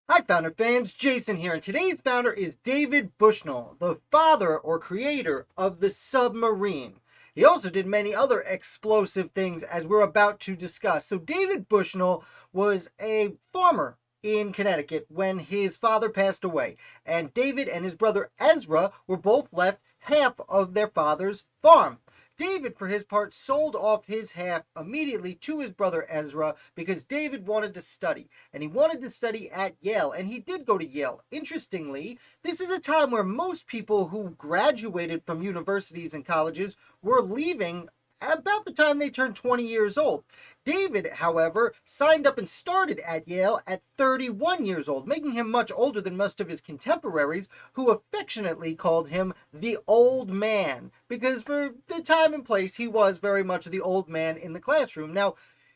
Hi, Founder fans. Jason here, and today's founder is David Bushnell, the father or creator of the Submarine. He also did many other explosive things, as we're about to discuss. So, David Bushnell was a farmer in Connecticut when his father passed away, and David and his brother Ezra were both left half of their father's farm. David, for his part, sold off his half immediately to his brother Ezra because David wanted to study, and he wanted to study at Yale, and he did go to Yale. Interestingly, this is a time where most people who graduated from universities and colleges were leaving about the time they turned 20 years old. David, however, signed up and started at Yale at 31 years old, making him much older than most of his contemporaries, who affectionately called him the old man, because for the time and place, he was very much the old man in the classroom. Now,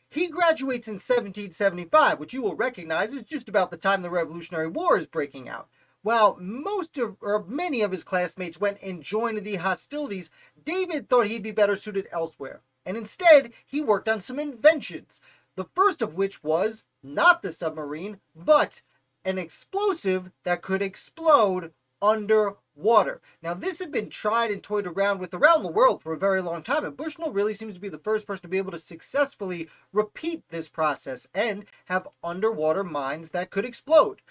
he graduates in 1775, which you will recognize is just about the time the Revolutionary War is breaking out. While many of his classmates went and joined the hostilities, David thought he'd be better suited elsewhere, and instead he worked on some inventions. The first of which was not the submarine, but an explosive that could explode underwater. Now, this had been tried and toyed around with around the world for a very long time, and Bushnell really seems to be the first person to be able to successfully repeat this process and have underwater mines that could explode.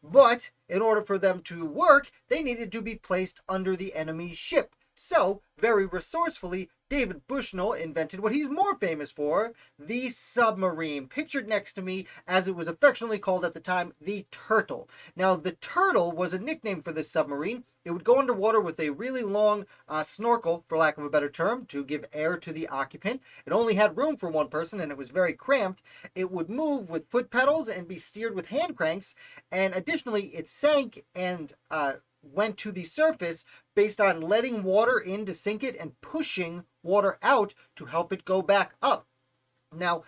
But in order for them to work, they needed to be placed under the enemy's ship. So, very resourcefully, David Bushnell invented what he's more famous for, the submarine, pictured next to me as it was affectionately called at the time, the Turtle. Now, the Turtle was a nickname for this submarine. It would go underwater with a really long snorkel, for lack of a better term, to give air to the occupant. It only had room for one person, and it was very cramped. It would move with foot pedals and be steered with hand cranks, and additionally, it sank and went to the surface based on letting water in to sink it and pushing water out to help it go back up. Now,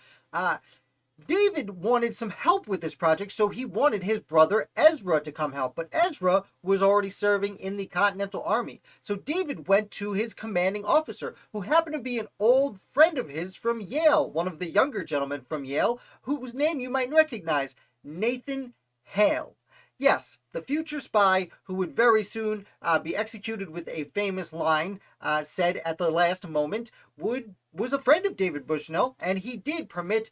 David wanted some help with this project, so he wanted his brother Ezra to come help. But Ezra was already serving in the Continental Army. So David went to his commanding officer, who happened to be an old friend of his from Yale, one of the younger gentlemen from Yale, whose name you might recognize, Nathan Hale. Yes, the future spy who would very soon be executed with a famous line said at the last moment was a friend of David Bushnell, and he did permit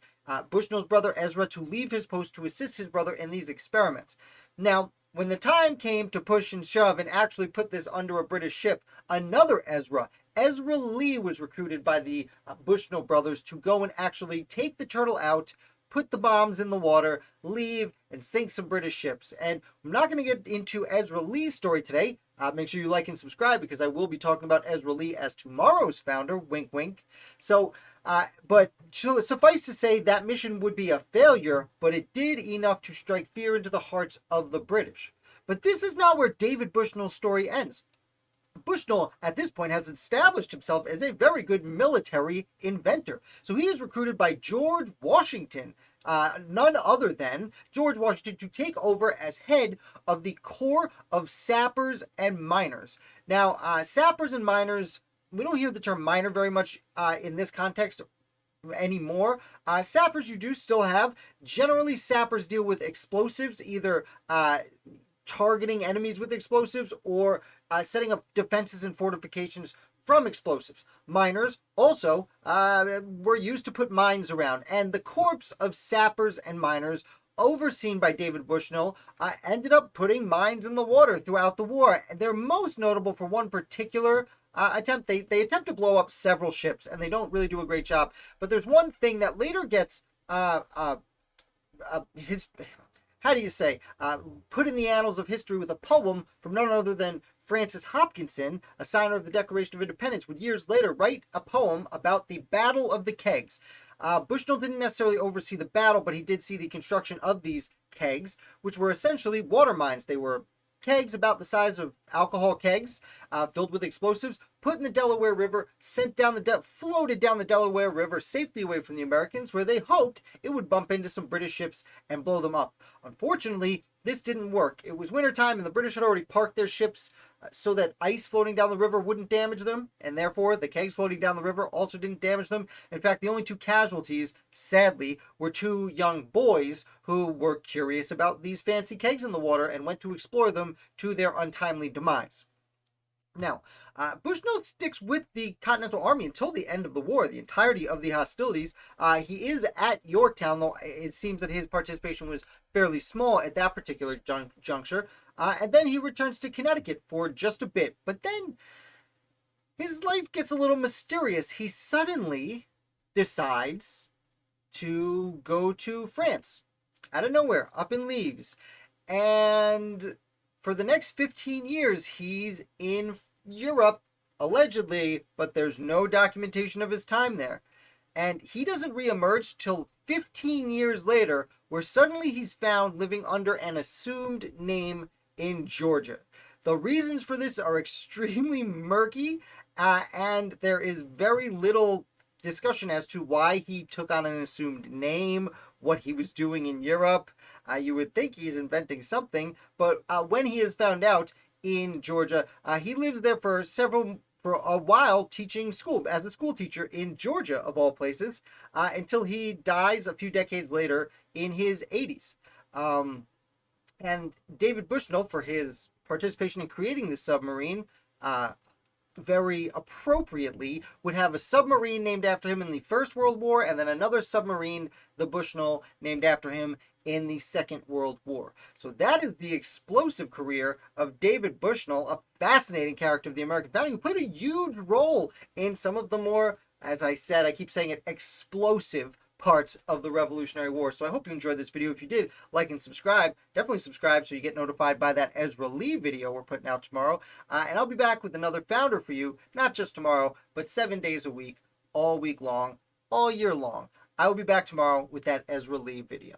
Bushnell's brother Ezra to leave his post to assist his brother in these experiments. Now, when the time came to push and shove and actually put this under a British ship, another Ezra Lee, was recruited by the Bushnell brothers to go and actually take the Turtle out, put the bombs in the water, leave, and sink some British ships. And I'm not going to get into Ezra Lee's story today. Make sure you like and subscribe because I will be talking about Ezra Lee as tomorrow's founder. Wink, wink. So, but suffice to say that mission would be a failure, but it did enough to strike fear into the hearts of the British. But this is not where David Bushnell's story ends. Bushnell, at this point, has established himself as a very good military inventor. So he is recruited by George Washington, none other than George Washington, to take over as head of the Corps of Sappers and Miners. Now, sappers and miners, we don't hear the term miner very much in this context anymore. Sappers you do still have. Generally, sappers deal with explosives, either targeting enemies with explosives or setting up defenses and fortifications from explosives. Miners also were used to put mines around, and the corps of sappers and miners, overseen by David Bushnell, ended up putting mines in the water throughout the war. They're most notable for one particular attempt. They attempt to blow up several ships, and they don't really do a great job. But there's one thing that later gets his, how do you say, put in the annals of history with a poem from none other than Francis Hopkinson, a signer of the Declaration of Independence, would years later write a poem about the Battle of the Kegs. Bushnell didn't necessarily oversee the battle, but he did see the construction of these kegs, which were essentially water mines. They were kegs about the size of alcohol kegs, filled with explosives, put in the Delaware River, floated down the Delaware River safely away from the Americans, where they hoped it would bump into some British ships and blow them up. Unfortunately, this didn't work. It was wintertime and the British had already parked their ships so that ice floating down the river wouldn't damage them, and therefore the kegs floating down the river also didn't damage them. In fact, the only two casualties, sadly, were two young boys who were curious about these fancy kegs in the water and went to explore them to their untimely demise. Now, Bushnell sticks with the Continental Army until the end of the war, the entirety of the hostilities. He is at Yorktown, though it seems that his participation was fairly small at that particular juncture. And then he returns to Connecticut for just a bit. But then his life gets a little mysterious. He suddenly decides to go to France out of nowhere, up in leaves. And for the next 15 years, he's in Europe, allegedly, but there's no documentation of his time there. And he doesn't reemerge till 15 years later, where suddenly he's found living under an assumed name in Georgia. The reasons for this are extremely murky, and there is very little discussion as to why he took on an assumed name, what he was doing in Europe. You would think he's inventing something, but when he is found out in Georgia, he lives there for a while teaching school, as a school teacher in Georgia, of all places, until he dies a few decades later in his 80s. And David Bushnell, for his participation in creating the submarine, very appropriately, would have a submarine named after him in the First World War, and then another submarine, the Bushnell, named after him in the Second World War. So that is the explosive career of David Bushnell, a fascinating character of the American founding, who played a huge role in some of the more, as I said, I keep saying it, explosive parts of the Revolutionary War. So I hope you enjoyed this video. If you did, like and subscribe. Definitely subscribe so you get notified by that Ezra Lee video we're putting out tomorrow. And I'll be back with another founder for you, not just tomorrow, but 7 days a week, all week long, all year long. I will be back tomorrow with that Ezra Lee video.